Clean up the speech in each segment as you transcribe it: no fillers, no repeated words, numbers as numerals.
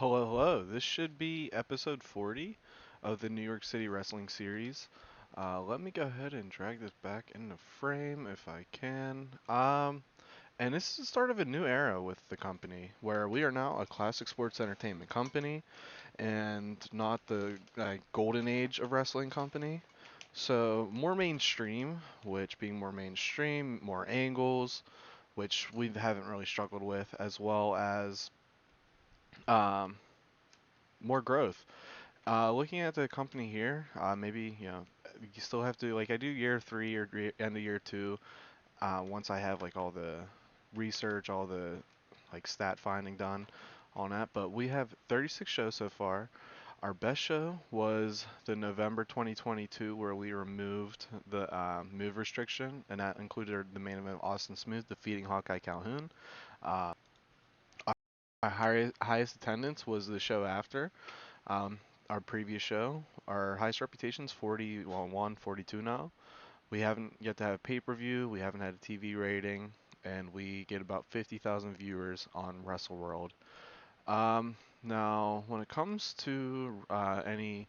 Hello, hello. This should be episode 40 of the New York City Wrestling series. Let me go ahead and drag this back into frame if I can. And this is the start of a new era with the company, where we are now a classic sports entertainment company and not the golden age of wrestling company. So more mainstream, which being more mainstream, more angles, which we haven't really struggled with, as well as um, more growth. Looking at the company here, maybe you still have to like I do year three or end of year two. Once I have like all the research, all the like stat finding done on that. But we have 36 shows so far. Our best show was the November 2022, where we removed the move restriction, and that included the main event of Austin Smooth defeating Hawkeye Calhoun. Uh, our highest attendance was the show after. Um, our previous show, our highest reputation's 41, 42 now. We haven't yet to have pay-per-view, we haven't had a TV rating, and we get about 50,000 viewers on WrestleWorld. Now, when it comes to any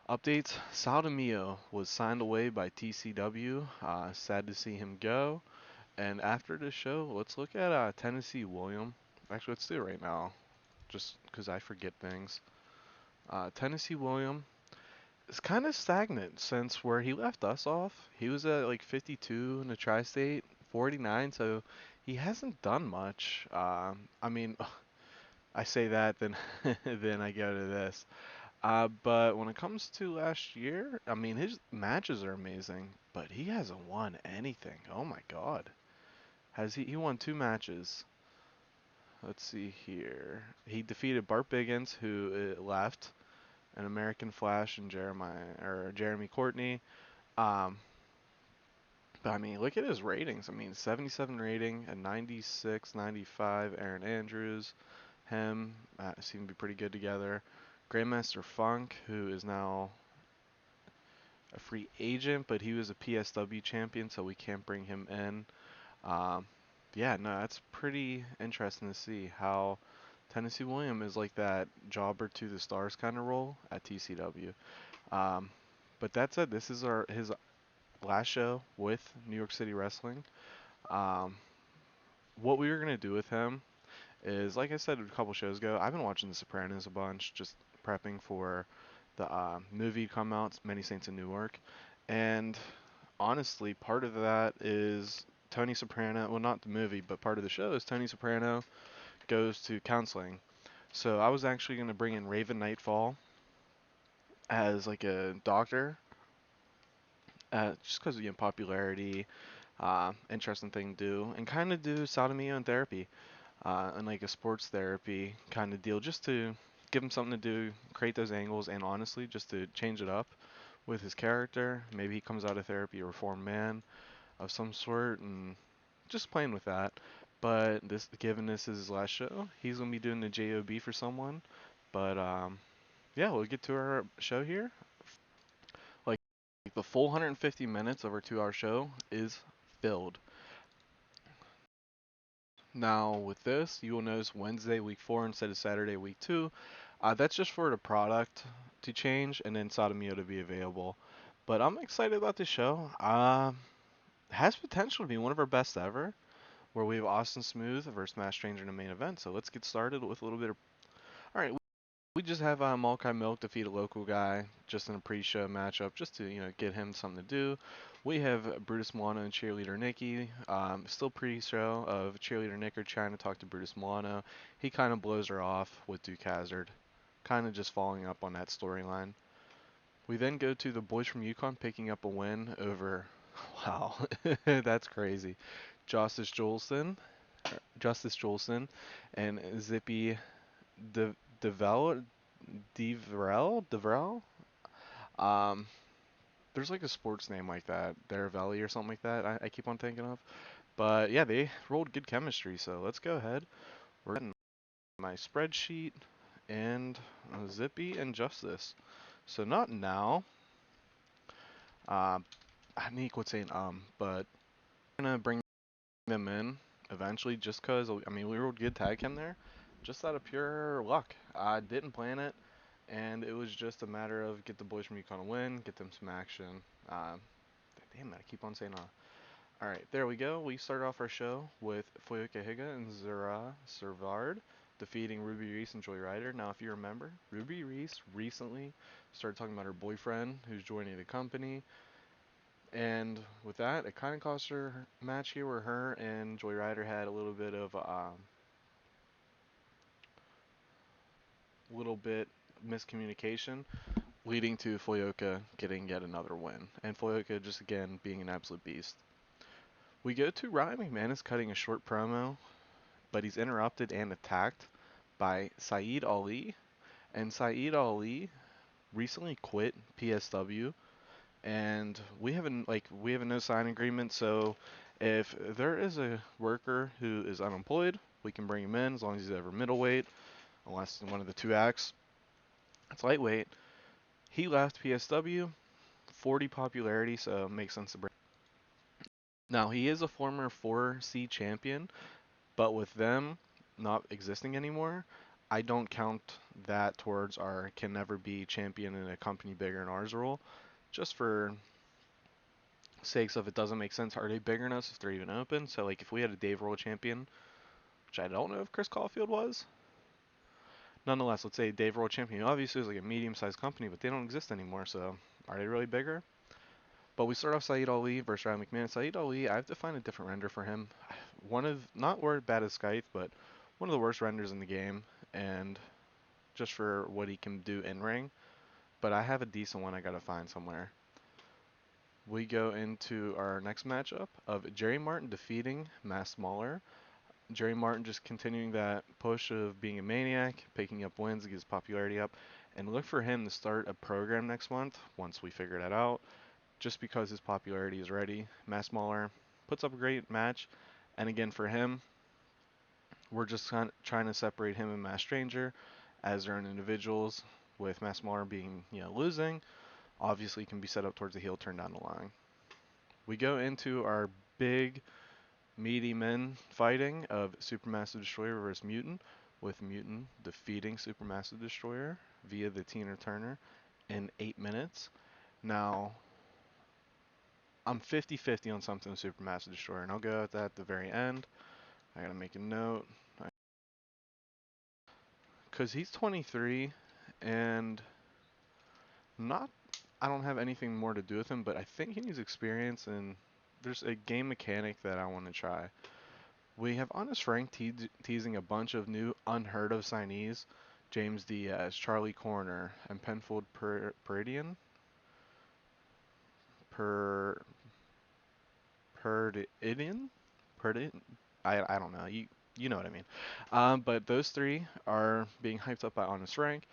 updates, Sal Mio was signed away by TCW. Sad to see him go. And after the show, let's look at Tennessee William. Actually, let's do it right now, just because I forget things. Tennessee William is kind of stagnant since where he left us off. He was at like 52 in the tri-state, 49, so he hasn't done much. I mean, I say that, then then I go to this. But when it comes to last year, I mean, his matches are amazing, but he hasn't won anything. Oh my God. Has he won two matches. Let's see here. He defeated Bart Biggins, who left, and American Flash and Jeremy Courtney. Um, but I mean, look at his ratings. I mean, 77 rating, a 96, 95. Aaron Andrews, him seem to be pretty good together. Grandmaster Funk, who is now a free agent, but he was a PSW champion, so we can't bring him in. Um, yeah, no, that's pretty interesting to see how Tennessee William is like that jobber to the stars kind of role at TCW. Um, but that said, this is his last show with New York City Wrestling. Um, what we were gonna do with him is, like I said a couple shows ago, I've been watching The Sopranos a bunch, just prepping for the movie to come out, Many Saints in Newark, and honestly, part of that is Tony Soprano. Well, not the movie, but part of the show is Tony Soprano goes to counseling. So I was actually gonna bring in Raven Nightfall as like a doctor, just because of popularity, interesting thing to do, and kind of do sodomy and therapy, and like a sports therapy kind of deal, just to give him something to do, create those angles, and honestly, just to change it up with his character. Maybe he comes out of therapy a reformed man of some sort, and just playing with that. But given this is his last show, he's gonna be doing the job for someone. But yeah, we'll get to our show here. Like the full 150 minutes of our 2-hour show is filled. Now, with this, you will notice Wednesday, week 4 instead of Saturday, week 2. That's just for the product to change and then Sodomio to be available. But I'm excited about this show. Has potential to be one of our best ever, where we have Austin Smooth versus Matt Stranger in the main event. So let's get started with a little bit of. All right, we just have Malachi Milk defeat a local guy just in a pre-show matchup, just to get him something to do. We have Brutus Moana and Cheerleader Nikki. Still pre-show of Cheerleader Nicker trying to talk to Brutus Moana. He kind of blows her off with Duke Hazard, kind of just following up on that storyline. We then go to the boys from Yukon picking up a win over. Wow, that's crazy. Justice Jolson, Justice Jolson, and Zippy De Devel Devrel. Um, there's like a sports name like that, Deravelli or something like that. I keep on thinking of. But yeah, they rolled good chemistry. So let's go ahead. We're getting my spreadsheet and Zippy and Justice. So not now. Uh, Nick would say but I'm gonna bring them in eventually, just cause I mean we rolled good tag chem there. just out of pure luck. I didn't plan it, and it was just a matter of get the boys from UConn a win, get them some action. Uh, Damn it, I keep on saying All right, there we go. We start off our show with Floydkahiga and Zura Sirvard defeating Ruby Reese and Joy Ryder. Now, if you remember, Ruby Reese recently started talking about her boyfriend who's joining the company, and with that, it kind of cost her a match here where her and Joy Ryder had a little bit miscommunication, leading to Floyoka getting yet another win, and Floyoka just again being an absolute beast. We go to Ryan McManus cutting a short promo, but he's interrupted and attacked by Saeed Ali. And Saeed Ali recently quit PSW, and we have a no sign agreement. So if there is a worker who is unemployed, we can bring him in as long as he's ever middleweight, unless in one of the two acts it's lightweight. He left PSW, 40 popularity, so it makes sense to bring. Now he is a former 4C champion, but with them not existing anymore, I don't count that towards our can never be champion in a company bigger than ours rule. Just for sakes of it doesn't make sense. Are they bigger than us if they're even open? So like if we had a Dave Roll champion, which I don't know if Chris Caulfield was. Nonetheless, let's say Dave Roll champion obviously is like a medium-sized company, but they don't exist anymore. So are they really bigger? But we start off Saeed Ali versus Ryan McMahon. Saeed Ali, I have to find a different render for him. One of not word bad as Scythe, but one of the worst renders in the game, and just for what he can do in ring. But I have a decent one I gotta find somewhere. We go into our next matchup of Jerry Martin defeating Muller. Jerry Martin just continuing that push of being a maniac, picking up wins, get his popularity up, and look for him to start a program next month once we figure that out. Just because his popularity is ready. Muller puts up a great match, and again for him, we're just kind of trying to separate him and Mass Stranger as their own individuals, with Muller being, losing. Obviously, can be set up towards the heel turn down the line. We go into our big, meaty men fighting of Supermassive Destroyer versus Mutant, with Mutant defeating Supermassive Destroyer via the Tina Turner in 8 minutes. Now, I'm 50-50 on something with Supermassive Destroyer, and I'll go at that at the very end. I gotta make a note. Because he's 23, and not, I don't have anything more to do with him, but I think he needs experience, and there's a game mechanic that I want to try. We have Honest Frank teasing a bunch of new unheard of signees. James Diaz, Charlie Corner, and Penfold Peridian. Per Peridian? Peridian? I don't know. You know what I mean. But those three are being hyped up by Honest Frank,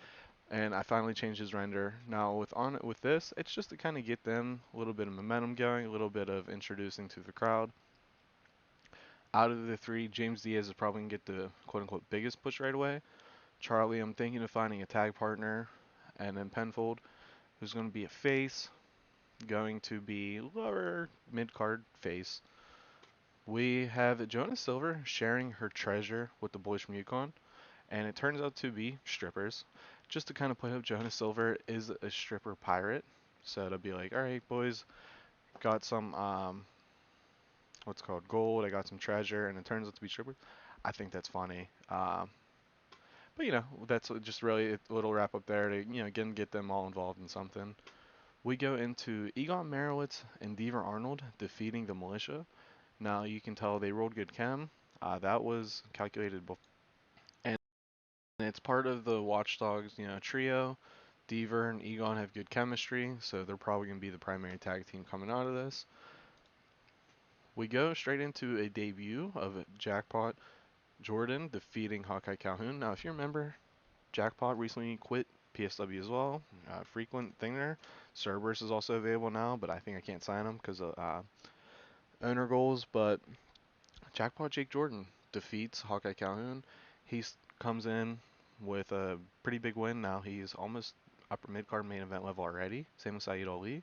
and I finally changed his render. Now with this, it's just to kind of get them a little bit of momentum going, a little bit of introducing to the crowd. Out of the three, James Diaz is probably going to get the quote-unquote biggest push right away. Charlie, I'm thinking of finding a tag partner. And then Penfold, who's going to be a face, going to be lower mid-card face. We have Jonas Silver sharing her treasure with the boys from Yukon, and it turns out to be strippers. Just to kind of play up, Jonas Silver is a stripper pirate. So it'll be like, alright boys, got some what's called gold, I got some treasure, and it turns out to be strippers. I think that's funny. But that's just really a little wrap up there to again get them all involved in something. We go into Egon Merowitz and Deaver Arnold defeating the Militia. Now you can tell they rolled good chem. That was calculated before, and it's part of the Watchdogs trio. Deaver and Egon have good chemistry, so they're probably going to be the primary tag team coming out of this. We go straight into a debut of Jackpot Jordan defeating Hawkeye Calhoun. Now, if you remember, Jackpot recently quit PSW as well. Frequent thing there. Cerberus is also available now, but I think I can't sign him because of owner goals. But Jackpot Jake Jordan defeats Hawkeye Calhoun. He comes in with a pretty big win. Now he's almost upper mid-card main event level already. Same with Saeed Ali.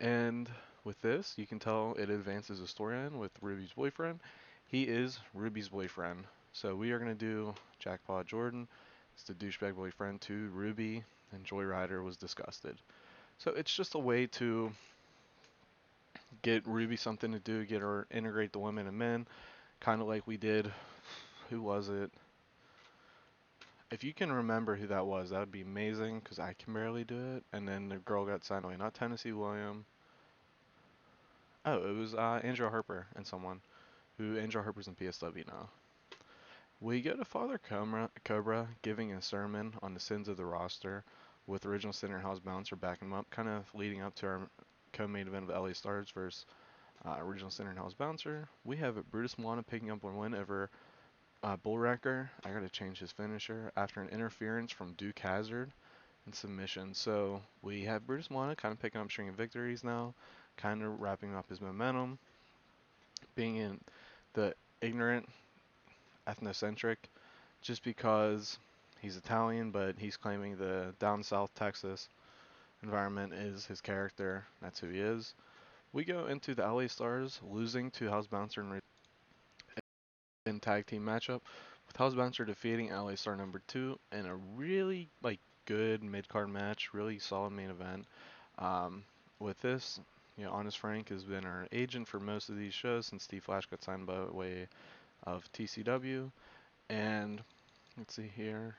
And with this, you can tell it advances the storyline with Ruby's boyfriend. He is Ruby's boyfriend. So we are going to do Jackpot Jordan. It's the douchebag boyfriend to Ruby, and Joyrider was disgusted. So it's just a way to get Ruby something to do, get her integrate the women and men, kind of like we did. Who was it? If you can remember who that was, that would be amazing because I can barely do it. And then the girl got signed away, not Tennessee William. Oh, it was Angela Harper and someone who Angela Harper's in PSW now. We go to Father Cobra giving a sermon on the sins of the roster with original center House Bouncer backing him up, kind of leading up to our co-main event of LA Stars versus original center House Bouncer. We have Brutus Moana picking up one win over Bullwrecker. I got to change his finisher after an interference from Duke Hazard and submission. So we have Brutus Moana kind of picking up string of victories now, kind of wrapping up his momentum, being in the ignorant, ethnocentric, just because he's Italian, but he's claiming the down south Texas environment is his character. That's who he is. We go into the LA Stars losing to House Bouncer in tag team matchup, with House Bouncer defeating LA Star number 2 in a really good mid card match, really solid main event. With this, Honest Frank has been our agent for most of these shows since Steve Flash got signed by way of TCW. And let's see here,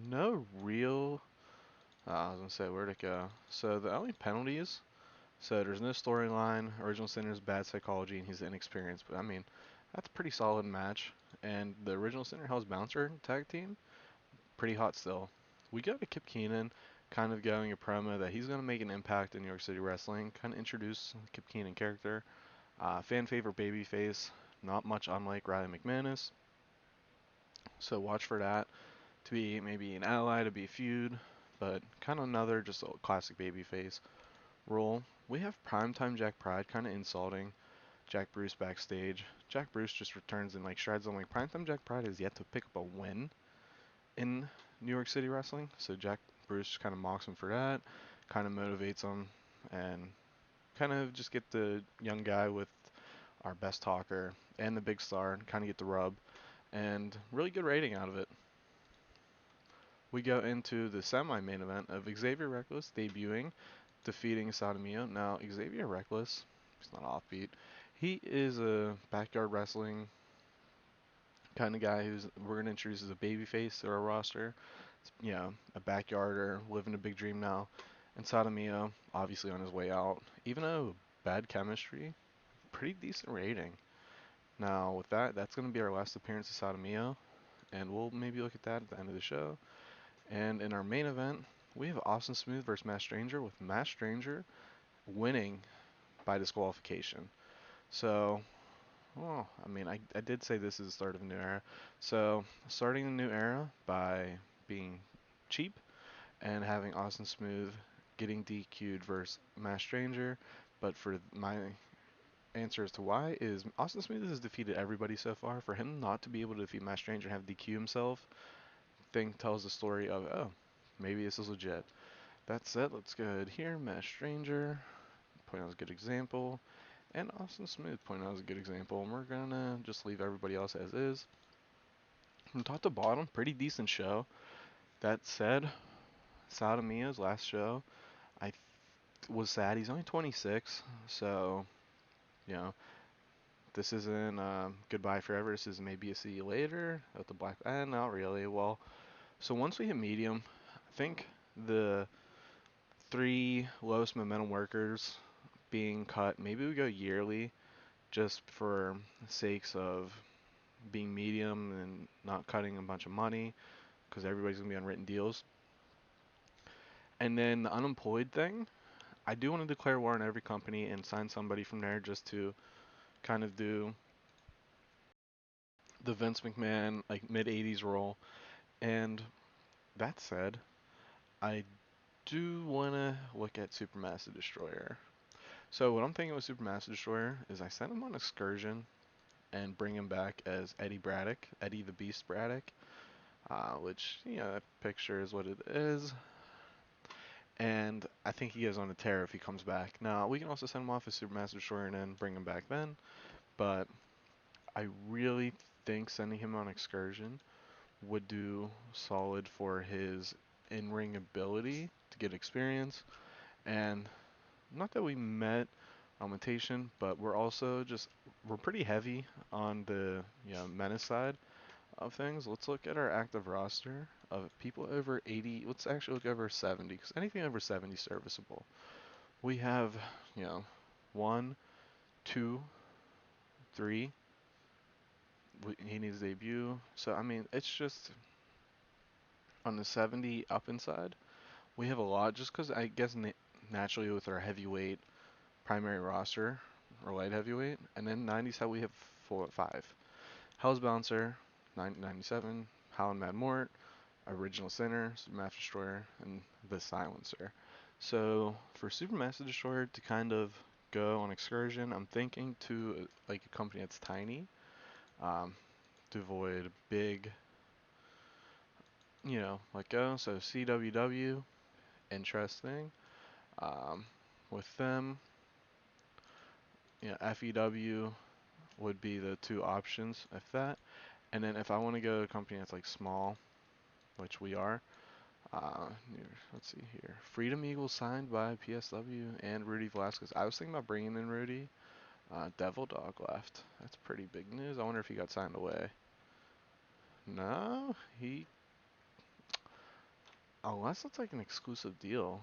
no real. I was gonna say where'd it go? So the only penalties. So there's no storyline. Original Sinner's bad psychology, and he's inexperienced. But I mean, that's a pretty solid match. And the Original Sinner House Bouncer tag team, pretty hot still. We go to Kip Keenan, kind of going a promo that he's going to make an impact in New York City wrestling, kind of introduce Kip Keenan character. Fan favorite babyface, not much unlike Riley McManus. So watch for that to be maybe an ally, to be a feud, but kind of another just a classic babyface role. We have Primetime Jack Pride kind of insulting Jack Bruce backstage. Jack Bruce just returns and shreds him. Primetime Jack Pride has yet to pick up a win in New York City wrestling, so Jack Bruce kind of mocks him for that, kind of motivates him, and kind of just get the young guy with our best talker and the big star and kind of get the rub, and really good rating out of it. We go into the semi-main event of Xavier Reckless debuting, defeating Sadamio. Now, Xavier Reckless, he's not offbeat. He is a backyard wrestling kind of guy who's we're going to introduce as a babyface to our roster. A backyarder, living a big dream now. And Sadamio, obviously on his way out. Even though bad chemistry, pretty decent rating. Now, with that, that's going to be our last appearance of Sadamio, and we'll maybe look at that at the end of the show. And in our main event, we have Austin Smooth versus Matt Stranger, with Matt Stranger winning by disqualification. So, well, I did say this is the start of a new era. So, starting a new era by being cheap and having Austin Smooth getting DQ'd versus Matt Stranger. But for my answer as to why is Austin Smooth has defeated everybody so far. For him not to be able to defeat Matt Stranger and have DQ himself, thing tells the story of, oh, maybe this is legit. That said, let's go ahead here. Matt Stranger, point out as a good example. And Austin Smooth, point out as a good example. And we're going to just leave everybody else as is. From top to bottom, pretty decent show. That said, Sadamia's last show, I was sad. He's only 26, so, you know, this isn't goodbye forever. This is maybe a see you later at the black. Not really. Well, so once we hit medium, I think the three lowest momentum workers being cut, maybe we go yearly just for sakes of being medium and not cutting a bunch of money because everybody's going to be on written deals. And then the unemployed thing, I do want to declare war on every company and sign somebody from there just to kind of do the Vince McMahon mid 80s role. And that said, I do want to look at Supermassive Destroyer. So what I'm thinking with Supermassive Destroyer is I send him on excursion and bring him back as Eddie Braddock, Eddie the Beast Braddock, which, that picture is what it is. And I think he goes on a tear if he comes back. Now, we can also send him off as Supermassive Destroyer and then bring him back then. But I really think sending him on excursion would do solid for his in-ring ability to get experience. And not that we met augmentation, but we're pretty heavy on the menace side of things. Let's look at our active roster of people over 80. Let's actually look over 70, because anything over 70 is serviceable. We have, you know, one, two, three. He needs debut. So I mean, it's just on the 70 up inside. We have a lot, just because I guess naturally with our heavyweight primary roster or light heavyweight, and then 90s how we have five. Hell's Bouncer, 97, Howlin' Mad Mort, Original Sinner, Supermassive Destroyer, and the Silencer. So for Supermassive Destroyer to kind of go on excursion, I'm thinking to like a company that's tiny, um, to avoid big, let go. So CWW, interesting. Um, with them, FEW would be the two options if that. And then if I want to go to a company that's like small, which we are, uh, let's see here. Freedom Eagle signed by PSW and Rudy Velasquez. I was thinking about bringing in Rudy. Devil Dog left. That's pretty big news. I wonder if he got signed away. No, unless it's like an exclusive deal.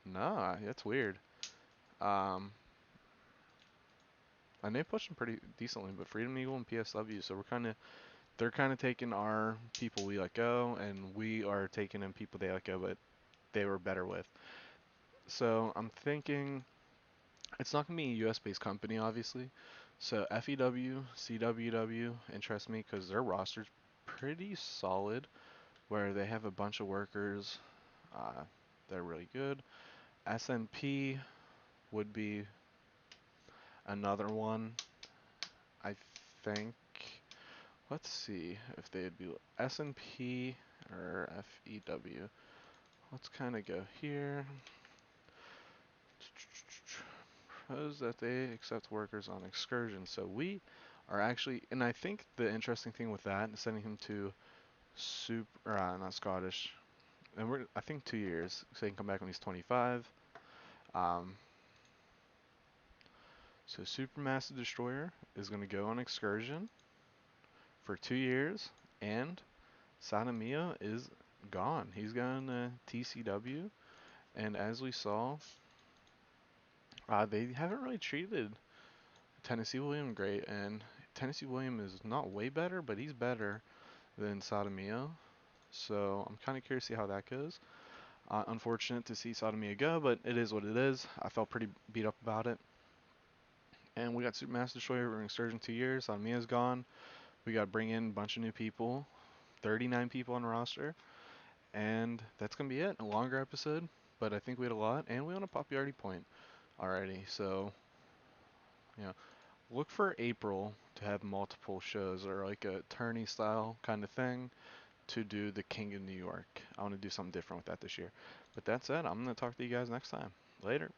No, that's weird. Um, and they pushed him pretty decently, but Freedom Eagle and PSW, so they're kind of taking our people we let go, and we are taking in people they let go, but they were better with. So I'm thinking it's not going to be a US based company, obviously. So FEW, CWW interest me because their roster's pretty solid, where they have a bunch of workers. They're really good. SNP would be another one, I think. Let's see if they'd be SNP or FEW. Let's kind of go here. Propose that they accept workers on excursion. So we are actually, and I think the interesting thing with that is sending him to not Scottish, and I think 2 years, so he can come back when he's 25. Um, so Supermassive Destroyer is going to go on excursion for 2 years, and Sadamiya is gone. He's gone to TCW, and as we saw, they haven't really treated Tennessee William great, and Tennessee William is not way better, but he's better than Sadamiya. So I'm kind of curious to see how that goes. Unfortunate to see Sadamiya go, but it is what it is. I felt pretty beat up about it. And we got Supermassive Destroyer, we're in Surgeon 2 years. Sadamiya's gone. We got to bring in a bunch of new people, 39 people on the roster. And that's going to be it. A longer episode, but I think we had a lot. And we on a popularity point already. So, you know, look for April to have multiple shows or like a tourney style kind of thing to do the King of New York. I want to do something different with that this year. But that said, I'm going to talk to you guys next time. Later.